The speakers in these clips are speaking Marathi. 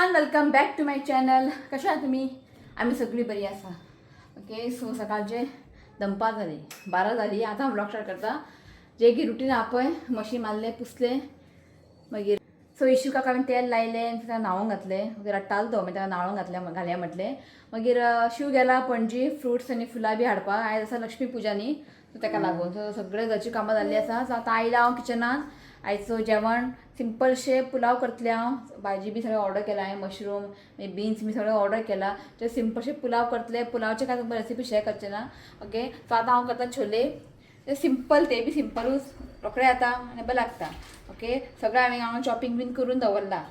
Everyone, welcome back to my channel. कशा आहात तुम्ही? आम्ही सगळी बरी आसा. ओके, सो सकाळचे दनपार जाली 12 जाली. आता ब्लॉग स्टार्ट करता. जे की रुटीन आपय मशीन मारले पुसले मागीर सो इशू काका हांवें तेल लायलें, ताका न्हावूंक घातलें. मागीर रट्टालो तो, मागीर ताका न्हावूंक घालया म्हटलें. मागीर शिव गेला पणजी फ्रुट्स आनी फुलां बी हाडपाक. आयज आसा लक्ष्मी पुजा न्ही, सो ताका लागून सो सगळे घरची कामां जाल्ली आसा. सो आतां आयला हांव किचनान. आयचो जेवण सिंपलशे पुलाव करतले हांव. भाजी बी सगळें ऑर्डर केला हांवें, मशरूम बीन्स बी सगळें ऑर्डर केला. ते सिंपलशे पुलाव करतले. पुलावचे काय रेसिपी शेअर करचे ना. ओके, सो आतां हांव करता छोले. ते सिंपल, ते बी सिंपलूच रोखडे जाता आनी बरें लागता. ओके, सगळें हांवें चॉपिंग बीन करून दवरला.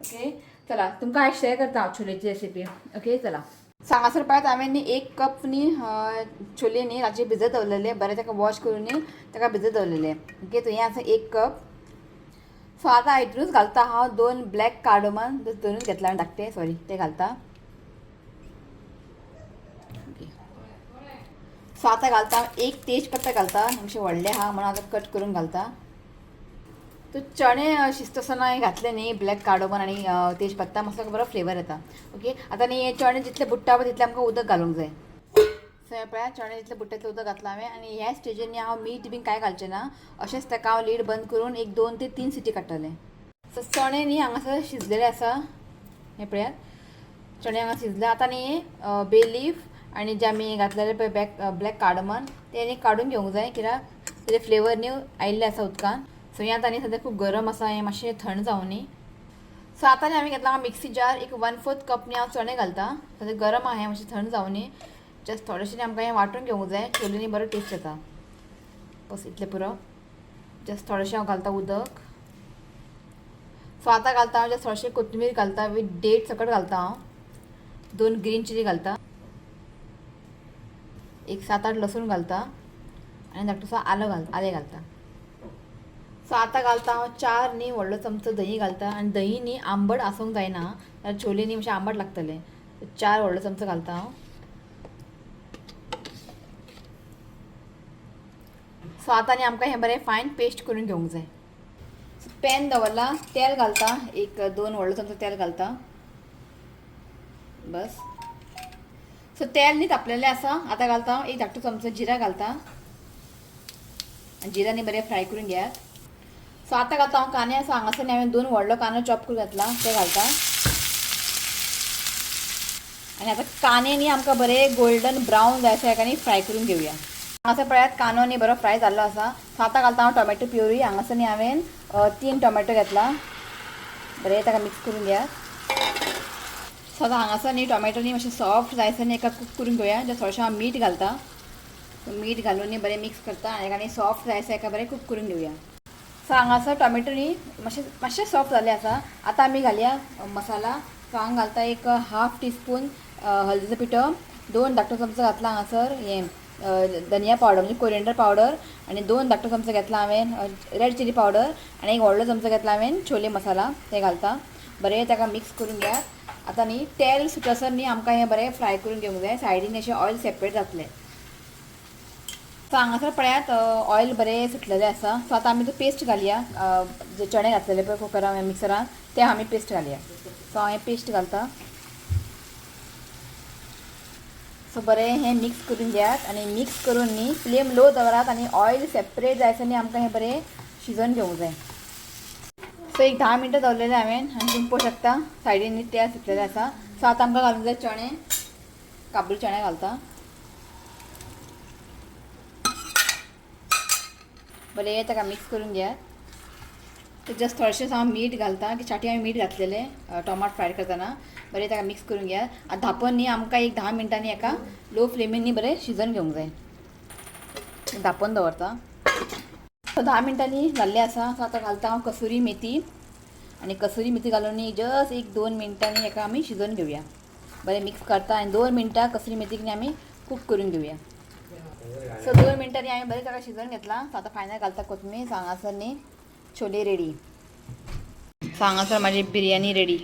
ओके, चला तुमकां हांव शेअर करता हांव छोलेची रेसिपी. ओके, चला. सांगासर पळयत हांवें न्ही 1 कप न्ही छोले न्ही रातचे भिजत दवरलेले. बरें ताका वॉश करून न्ही ताका भिजत दवरलेले. ओके, तो हें आसा 1 कप. सो आतां हितूनच घालता हांव 2 ब्लॅक कार्डमन. दोनूच घेतला हांवें धाकटे, सॉरी ते घालता. ओके, सो आतां घालता हांव 1 तेजपत्ता घालता. मातशें व्हडलें आहा म्हणून आतां कट करून घालता. तो चणे शिजता आसतना घातले न्ही ब्लॅक कार्डमन आनी तेजपत्ता, मातसो बरो फ्लेवर येता. ओके, आतां न्ही हे चणे जितले बुडटा पळय तितले आमकां उदक घालूंक जाय. सो हे पळय चणे जितले बुडटा तितलें उदक घातलां हांवें. आनी ह्या स्टेजीर न्ही हांव मीठ बीन कांय घालचें ना. अशेंच ताका हांव लीड बंद करून 1 2 ते 3 सिटी काडटलें. सो चणे न्ही हांगासर शिजलेले आसा. हे पळयात चणे हांगा शिजले. आतां न्ही बे लीफ आनी जे आमी घातलेले पळय ब्लॅक कार्डमन ते न्ही काडून घेवंक जाय, कित्याक तेजे फ्लेवर न्ही आयिल्ले आसा उदकान. सो हें आतां न्ही सद्या खूब गरम आसा, हें मातशें थंड जावं न्ही. सो आतां न्ही हांवें घेतला मिक्सी जार. 1/4 कप न्ही हांव चणे घालता. सद्या गरम आहा, हें मातशें थंड जावं न्ही. जस्ट थोडेशें न्ही आमकां हें वांटून घेवंक जाय. छोले न्ही बरो टेस्ट येता. बस इतलें पुरो. जस्ट थोडेशें हांव घालता उदक. सो आतां घालता हांव जस्ट थोडेशें कोथमीर घालता. वीथ डेट सकट घालता हांव. 2 ग्रीन चिली घालता. 1 7-8 लसूण घालता. आनी धाकटुसो आलें घालता. सो आतां घालता हांव 4 न्ही व्हडलो चमचो दही घालता. आनी दही न्ही आंबट आसूंक जायना, जाल्यार छोले न्ही मातशें आंबट लागतले. 4 व्हडलो चमचो घालता हांव. सो आतां न्ही आमकां हें बरें फायन पेस्ट करून घेवंक जाय. पॅन दवरला. तेल घालता. 1 2 व्हडलो चमचो तेल घालता. बस. सो तेल न्ही तापलेलें आसा. आतां घालता हांव 1 धाकटो चमचो जिरा घालता. आनी जिरा न्ही बरें फ्राय करून घेयात. सो आतां घालता हांव कांदे. सो हांगासर न्ही हांवें 2 व्हडलो कांदो चॉप करून घातला, ते घालता. आनी आतां कांदे न्ही आमकां बरें गोल्डन ब्रावन जाय आसा, हेका फ्राय करून घेवया. हांगासर पळयात कांदो न्ही बरो फ्राय जाल्लो आसा. सो आतां घालता हांव टोमॅटो प्युरी. हांगासर न्ही हांवें 3 टोमॅटो घेतला. बरें ताका मिक्स करून घेया. सो आतां हांगासर न्ही टोमॅटो न्ही मातशें सॉफ्ट जाय आसा न्ही एका कूक करून घेवया. जस्ट थोडेशें हांव मीठ घालता. मीठ घालून न्ही बरें मिक्स करता. आनी हेका न्ही सॉफ्ट जाय आसा, एका बरें कूक करून घेवया. सो हांगासर टोमॅटो न्ही मातशें सॉफ्ट जाल्ले आसा. आतां आमी घालया मसाला. सो हांव घालता 1 हाफ टीस्पून हळदीचो पिठो. 2 धाकटो चमचो घातला हांगासर हें धनिया पावडर म्हणजे कोरिएंडर पावडर. आनी 2 धाकटो चमचो घेतला हांवें रेड चिली पावडर. आनी 1 व्हडलो चमचो घेतला हांवें छोले मसाला, ते घालता. बरें ताका मिक्स करून घेया. आतां न्ही तेल सुटसर न्ही आमकां हें बरें फ्राय करून घेवंक जाय. सायडीन अशें ऑयल सेपरेट जातलें. सो हांगासर पळयात ऑयल बरें सुटलेलें आसा. सो आतां आमी तो पेस्ट घालया. जे चणे घातलेले पळय कुकरान मिक्सरान, ते आमी पेस्ट घालया. सो हांव हें पेस्ट घालता. सो बरें हें मिक्स करून घेयात. आनी मिक्स करून न्ही फ्लेम लो दवरात. आनी ऑयल सेपरेट जाय आसा न्ही आमकां हें बरें शिजोवन घेवंक जाय. सो 1 10 मिनटां दवरलेलें हांवें. आनी तुमी पळोवंक शकता सायडीन न्ही तेल सुटलेलें आसा. सो आतां आमकां घालूंक जाय चणे. काबूल चणे घालता. बरें ताका मिक्स करून घेयात. जस्ट थोडेशें हांव मीठ घालता, की स्टार्टींग हांवें मीठ घातलेलें टोमाट फ्राय करतना. बरें ताका मिक्स करून घेयात. आतां धांपण न्ही आमकां 1 10 मिनटांनी एका लो फ्लेमीन न्ही बरें शिजोवन घेवंक जाय. धांपण दवरता. सो 10 मिनटांनी जाल्लें आसा. सो आतां घालता हांव कसुरी मेथी. आनी कसुरी मेथी घालून न्ही जस्ट 1 2 मिनटांनी एका आमी शिजोवन घेवया. बरें मिक्स करता. आनी 2 मिनटां कसुरी मेथीक न्ही आमी कूक करून घेवया. सो 2 मिनटांनी हांवें बरें ताका शिजोवन घेतला. सो आतां फायनल घालता कोथमीर. सो हांगासर न्ही छोले रेडी. सो हांगासर म्हाजी बिरयानी रेडी.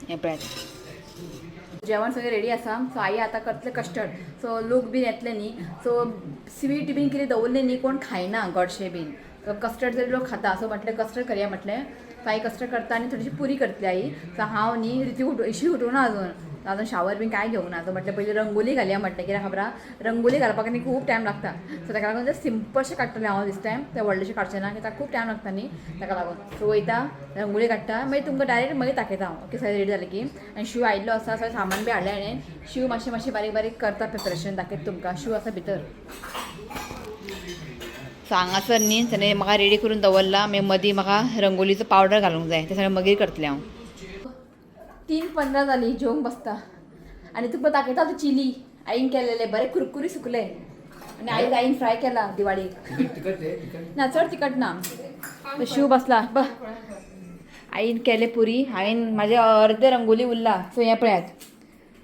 हें पळयात. जेवण सगळें रेडी आसा. सो आई आतां करतले कस्टर्ड. सो लोक बीन येतले न्ही, सो स्वीट बीन कितें दवरलें न्ही कोण खायना गोडशें बीन. सो कस्टर्ड तरी लोक खाता. सो म्हटलें कस्टर्ड करया म्हटलें. सो आई कस्टर्ड करता आनी थोडीशी पुरी करतली आई. सो हांव न्ही इशी उठूना अजून शावर बीन कांय घेवना. सो म्हटलें पयलीं रंगोली घालया म्हटलें. कित्याक खबर रंगोली घालपाक न्ही खूब टायम लागता. सो ताका लागून सिंपलशें काडटलें हांव दिस टायम. तें व्हडलेशें काडचें ना कित्याक खूब टायम लागता न्ही ताका लागून. सो वयता रंगोली काडटा मागीर तुमकां डायरेक्ट मागीर दाखयता हांव. ओके सगळें रेडी जालें की. आनी शिव आयिल्लो आसा. सगळें सामान बी हाडलें हांवें. शिव मातशें बारीक बारीक करता प्रिपरेशन दाखयता तुमकां. शिव आसा भितर. सो हांगासर न्ही ताणें म्हाका रेडी करून दवरला. मागीर मदीं म्हाका रंगोलीचो पावडर घालूंक जाय. तें सगळें मागीर करतलें हांव. 3:15 जाली जेवंक बसता. आनी तुका दाखयता तूं चिली आईन केलेले बरे कुरकुरी सुकले. आनी आईन फ्राय केला दिवाळीक. ना चड तिखट ना. शिव बसला आईन केले पुरी. हांवें म्हाजे अर्धे रंगोली उरला. सो हें पळयात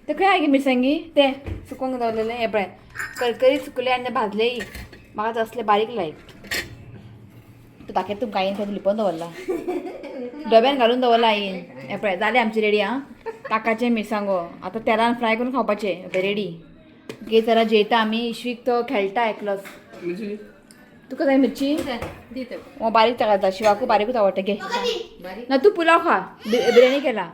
ते खंय आगे मिरसांगी ते सुकोवंक दवरलेले. हें पळय करकरी सुकले आनी ते भाजलेय. म्हाका तसले बारीक लायक. तूं दाखयता तुमकां आईन खंय लिपोवन दवरला. डब्यान घालून दवरला आईन. हें पळय जालें आमची रेडी आं. ताकाचे मिरसांगो आतां तेलान फ्राय करून खावपाचे. रेडी गे जरा जेयता आमी. इश्वीक तो खेळटा एकलोच. तुका जाय मिरची बारीक ताका शिवाकू बारीकूच आवडटा. घे ना तूं पुलाव खा. बिर्याणी केला.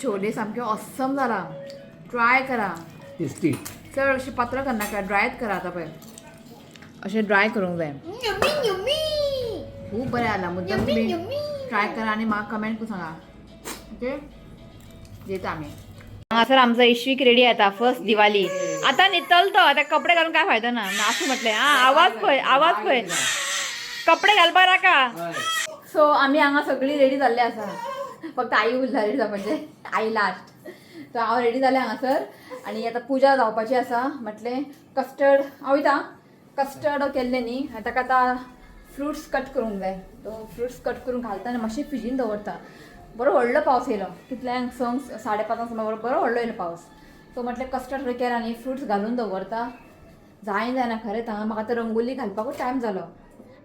छोले सामके ऑसम जाला. ट्राय करा. चड अशें पातळ करनाका. ड्रायच करा. आतां पळय अशें ड्राय करूंक जाय. खूब बरें जाला. मुद्दम तुमी ट्राय करा आनी म्हाका कमेंट करून सांगा. ओके जेता आमी. हांगासर आमचो इश्वीक रेडी आता. फर्स्ट दिवाळी आता न्हिदतलो तो. आता कपडे घालून काय फायदो ना. असं म्हटलें आवाज पळय कपडे घालपाक नाका. सो आमी हांगा सगळीं रेडी जाल्ले आसा. फक्त आई उरला रेडी जावपाचें. आई लास्ट. सो हांव रेडी जालें हांगासर. आनी आतां पुजा जावपाची आसा. म्हटलें कस्टर्ड हांव वयता. कस्टर्ड केल्लें न्ही ताका आतां फ्रुट्स कट करूंक जाय. तो फ्रुट्स कट करून घालता आनी मातशें फ्रिजीन दवरता. बरो व्हडलो पावस येयलो. कितल्यांक 5:30 सुमार बरो व्हडलो येयलो पावस. सो म्हटलें कस्टर्ड केला आनी फ्रुट्स घालून दवरता. जायना खरेंच हांगा म्हाका आतां रंगोली घालपाकूच टायम जालो.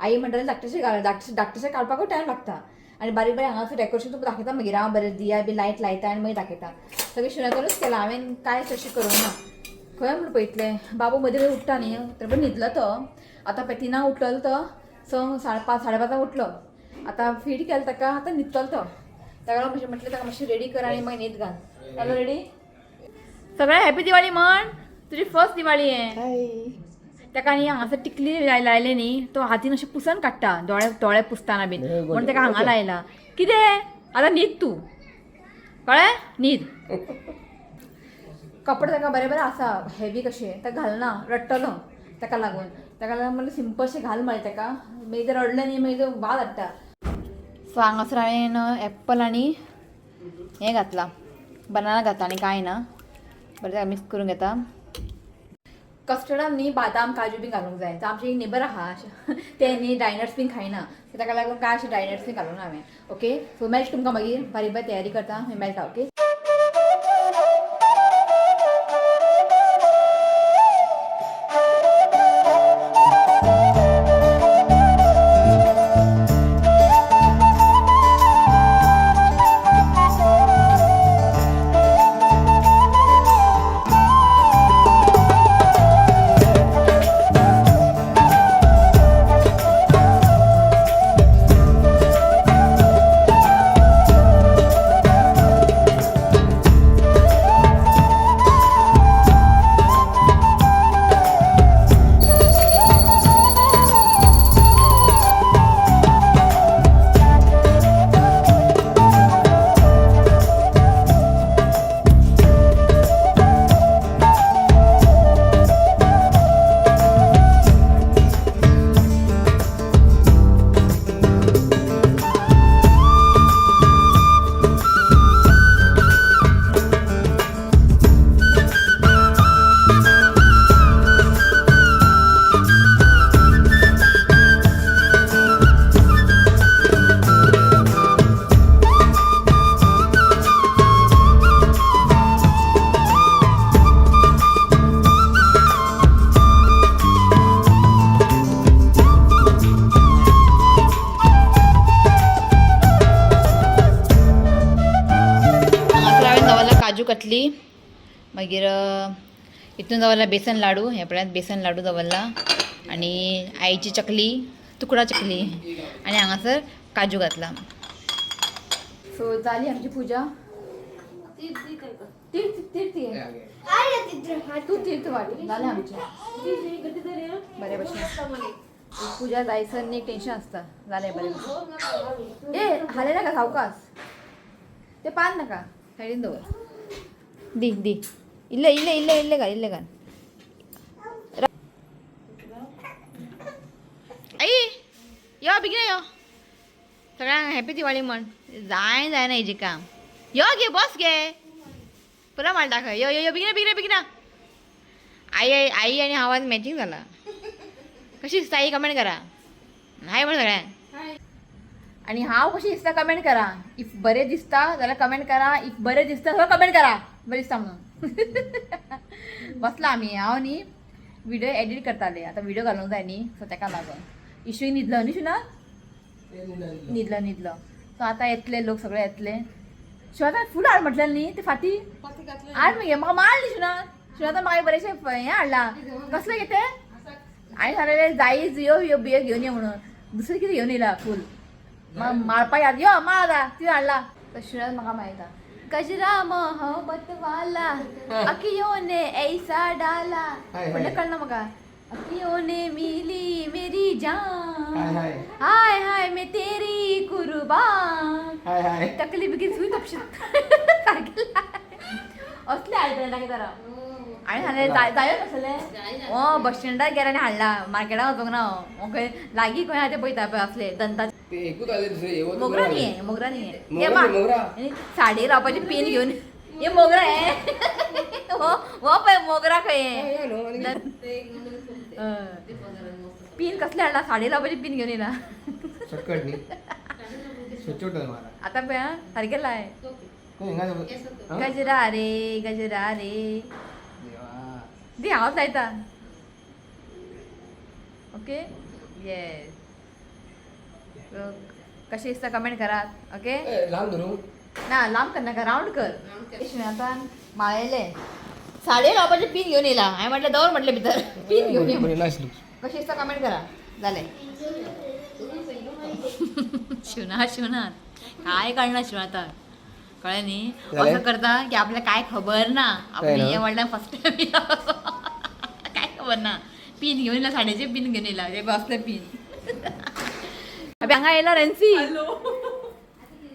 आई म्हणटाली धाकटेशें काडपाकूच टायम लागता. आनी बारीक बारीक हांगासर डेकोरेशन तुका दाखयता मागीर. हांव बरें दिया बी लायट लायता आनी मागीर दाखयता. सगळें शुनातरूच केलां हांवें. कांयच अशें करूंक ना. खंय म्हूण पळयतलें बाबू मदीं मदीं उठ्ठा न्ही. तर न्हिदलो तो. आतां पळय 3 उठलो तो. 5:30 उठलो. आतां फीड केलो ताका. आतां न्हिदतलो तो. ताका लागून म्हटलें ताका मातशें रेडी कर आनी मागीर न्हीद घाल. जालो रेडी. सगळें हॅपी दिवाळी म्हण. तुजी फर्स्ट दिवाळी हें. ताका न्ही हांगासर टिकली लायले न्ही. तो हातीन अशें पुसन काडटा. दोळे पुसताना बीन म्हण ताका हांगा लायला. कितें आतां न्हीद तूं कळ्ळें. न्हीद. कपडे ताका बरे बरे आसा. हेवी कशे ताका घालना. रडटलो ताका लागून म्हणलें सिंपलशें घाल म्हळें ताका. मागीर ते रडलें न्ही मागीर तो वाज हाडटा. सो हांगासर हांवें एप्पल आनी हें घातलां. बनाना घातला आनी कांय ना. बरें ताका मिक्स करून घेता. कस्टर्डान न्ही बादाम काजू बी घालूंक जाय. आमचे एक नेबर आहा ते न्ही ड्रायनट्स बीन खायना. ताका लागून काय अशें ड्रायनट्स बी घालून हांवें. ओके सो मेळटा तुमकां मागीर बारीक बारीक तयारी करता मेळटा. ओके कटली मागीर हितून दवरला बेसन लाडू ह्या पळयात बेसन लाडू दवरला आणि आईची चकली तुकडा चकली आणि हांगासर काजू घातला. सो जाली आमची पूजा. तू तीर्थ वाट जालें आमचें बरे भशेन. पूजा जायसर न्ही टेन्शन आसता जालें बरें भशेन. ए हाले नाका सावकास ते पान नाका सायडीन दवर दी दी इल्ले इल्ले इल्ले इल्ले घाल इल्ले घाल. आई यो बेगीन यो सगळ्यांक हॅपी दिवाळी म्हण. जायना हेजें काम. यो गे बस गे पुरा माल दाखय. यो यो यो बेगिना बेगिना बेगिना. आई आई आई आणि आवाज मॅचिंग झाला. कशी दिसता आई कमेंट करा. हाय म्हण सगळ्यांक. आणि हांव कशी दिसता कमेंट करा. इफ बरें दिसता जाल्यार कमेंट करा. इफ बरें दिसता जाल्यार कमेंट करा बरें दिसता म्हणून. बसला आमी हांव न्ही व्हिडिओ एडिट करताले. आतां व्हिडिओ घालूंक जाय न्ही सो ताका लागून. इश्यूय न्हिदलो न्ही शुना न्हिदलो न्हिदलो. सो आतां येतले लोक सगळे येतले. शिवाता फूल हाड म्हटलें न्ही ते फाती हाड मगे म्हाका माल न्ही शुना. शिवाता म्हाका बरेंशें हें हाडला. कसलें गे तें हांवें सांगलेलें जायज यो यो बियो घेवन यो म्हणून. दुसरें कितें घेवन येयला फूल माळपा याद यो माळ आतां तुवें हाडला. शिवात म्हाका माहिता गजरा मोहब्बत वाला अखियों ने ऐसा डाला म्हणलें कळना म्हाका. अखियों ने मिली मेरी जान हाय हाय मैं तेरी कुर्बान तकली बेगीन सुई तपशीत असले हाडले ताका जरा. आणि सांगलें जायो नासलें हो बस स्टँडार गेला आनी हाडला. मार्केटाक वचोंक ना हांव खंय लागीं खंय आहा तें पळयता पळय असले दंता मोगरा न्ही हे मोगरा न्ही हे साडी लावपाची पीन घेवन हे मोगरा हे हो पळय मोगरा खंय पीन कसले हाडला. साडी लावपाची पीन घेवन येयला. आता पळय आं सारकें लाय. गजरा रे दी हांवच लायता. Okay yes. कशें दिसता कमेंट करात. ओके ना लांब कर नाका रावंड कर. आता माळयले साडये लावपाचे पीन घेवन येयला. हांवें म्हटलें दवर म्हटलें भितर पीन घेवन ये. कशें दिसता कमेंट करा. जालें शिवनाथ काय कळना शिवनाथ कळ्ळें न्ही. असं करता की आपल्याला काय खबर ना. आपली हे व्हडल्यान फर्स्ट टायम काय खबर ना. पीन घेवन येयला साडयेचे पीन घेवन येयला ते असले पीन. हांगा येयला रेन्सी.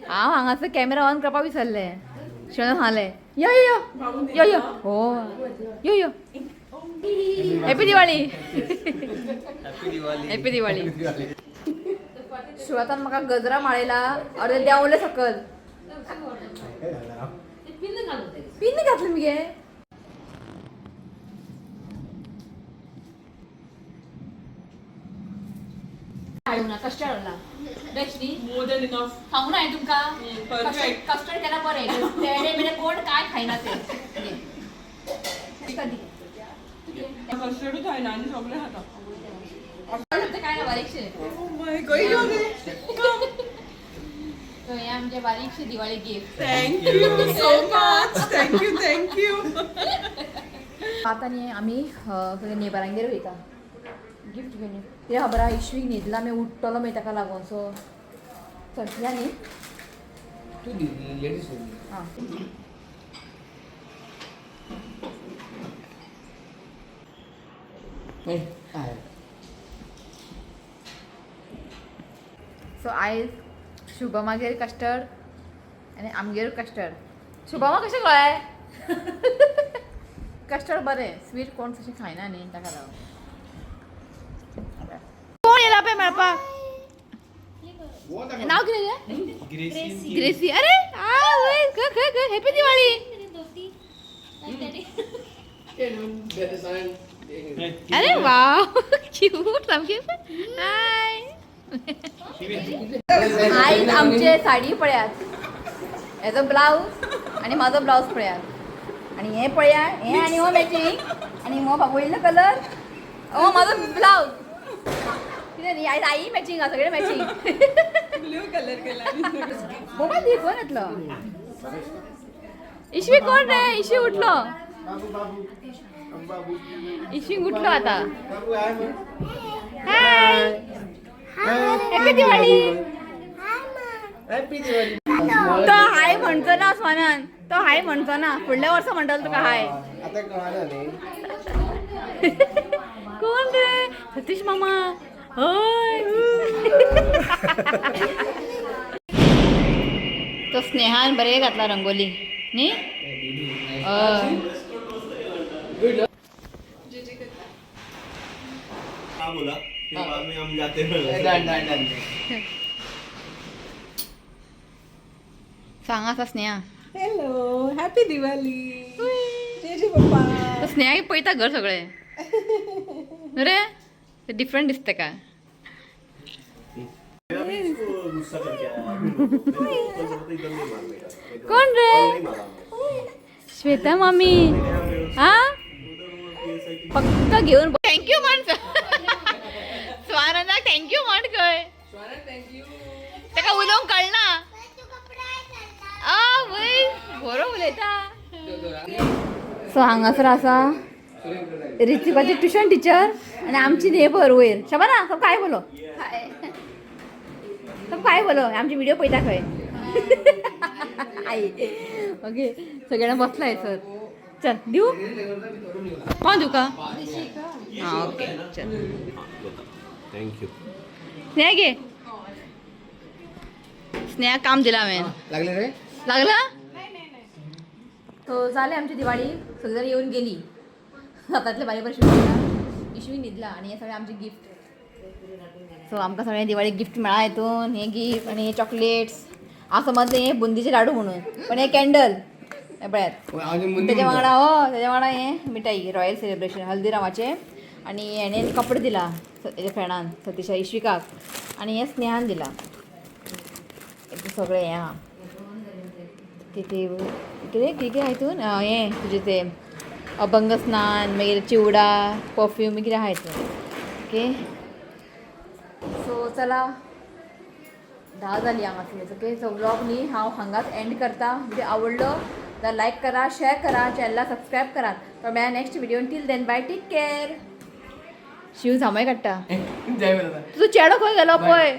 हांव हांगासर कॅमेरा ऑन करपाक विसरलें. शिवनाथ सांगलें यो यो यो यो हो यो यो हॅपी दिवाळी हॅपी दिवाळी. शिवातान म्हाका गजरा माळयला अर्दे देंवले सकल. पिन घातली मगे. कस्टर्ड हाडला बेस्ट न्ही. मोर दॅन इनफ सांगू ना हांवें तुमकां कस्टर्ड केला बरें. पेडे बिडे कोण काय खायना ते कस्टर्डूच खायना आनी सगळें खाता काय ना बारीकशे. हे आमचे बारीकशे Diwali gift. Thank you so much. Thank you आता न्ही आमी नेबरांगेर वयता गिफ्ट घेवन. ते खबर आहा इश्वीक न्हिदला आमी उठटलो मागीर ताका लागून. सो चल या न्ही हां सो आयज शुभमागेर कस्टर्ड आनी आमगेर कस्टर्ड. शुभमा कशें कळ्ळें कस्टर्ड बरें स्वीट कोण तशें खायना न्ही ताका लागून. कोण येयला पळय मेळपाक. नाव कितें ग्रेसी. अरे हॅपी दिवाळी. अरे वाव क्यूट सामकी. हाय आयज आमचे साडी पळयात. हेजो ब्लावज आनी म्हाजो ब्लावज पळयात. आनी हें पळया हें आनी हो मॅचींग आनी हो वयलो कलर हो म्हाजो ब्लावज. कितें न्ही आयज आई मॅचींग आहा सगळें मॅचींग. ब्लू कलर केला मोबायल दी फोन येतलो. इशवी कोण रे? इशवी उठलो. बाबू बाबू बाबू इशवी उठलो आता. बाबू आहे मग. हाय. हॅपी दिवाळी. हॅपी दिवाळी. तो हाय म्हणतो ना स्वानंद. तो हाय म्हणतो ना. पुढल्या वर्ष म्हणतो तुका हाय. आता कळालं नाही. कोण रे? सतीश मामा. होय. तो स्नेहान बरे घातला रंगोली नी. हाँ बोला फिर बाद में हम जाते हैं डन. सांगा असा स्नेहा. Hello, happy Diwali. जय जय बाप्पा. तो स्नेहा पळता घर सगळे रे. ते डिफरंट दिसते का? इसको गुस्सा करके आया एकदम नहीं मारने का कोण रे? नहीं मारा श्वेता मामी. हा पक्का घेऊन थँक्यू म्हण. स्वानंदा थँक्यू म्हण काय. तेका उलोवंक कळना. वय बरो उलयता. सो हांगासर आसा रितिकाची ट्युशन टीचर आणि आमची नेबर वयर. शबाना सब काय बोलो. सब काय बोलो. आमची व्हिडिओ पळयता खंय. आई ओके सगळ्यांना बसलाय सर. चल देऊ. कोण देऊ का? हां ओके चल. थैंक यू स्नेहा घे. स्नेहा काम दिला हांवें. लागले रे. लागला. तो झाले आमची दिवाळी. सगळी येऊन गेली. हातातले बारीक बारीक शिवला इशवी न्हिदला आणि हे सगळे आमचे गिफ्ट. सो आमकां सगळ्या दिवाळी गिफ्ट मेळा हितून. हे गिफ्ट आणि हे चॉकलेट्स. हांव समजलें हे बुंदीचे लाडू म्हणून पण हे कॅन्डल हे पळयात. त्याच्या वांगडा त्याच्या वांगडा हे मिठाई रॉयल सेलिब्रेशन हल्दीरामाचे. आणि हेणे कपडे दिला तेच्या फ्रेंडान सतीशा इश्विकाक. आणि हे स्नेहान दिला. सगळे हे हां किती कितें कितें हितून हें तुजें तें अभंग स्नान मागीर चिवडा परफ्यूम कितें आहा हितून. ओके सो चला 10 जाली हांगासलेच. ओके सो व्लॉग न्ही हांव हांगाच एंड करता. व्हिडिओ आवडलो जाल्यार लायक करा, शेअर करा, चॅनलला सबस्क्राईब करा. तर मेळ्या next video. Till then bye. Take care. शिव जांभय काडटा. जय बोला. तुजो चेडो खंय गेलो पळय.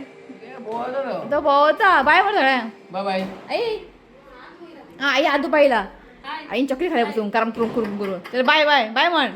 तो भोंवता. बाय म्हण सगळ्यांक. Bye bye. आई हां आई आदू पाहिला. आईन चॉकलेट खाल्या बसून कारण करून करून बाय बाय बाय म्हण.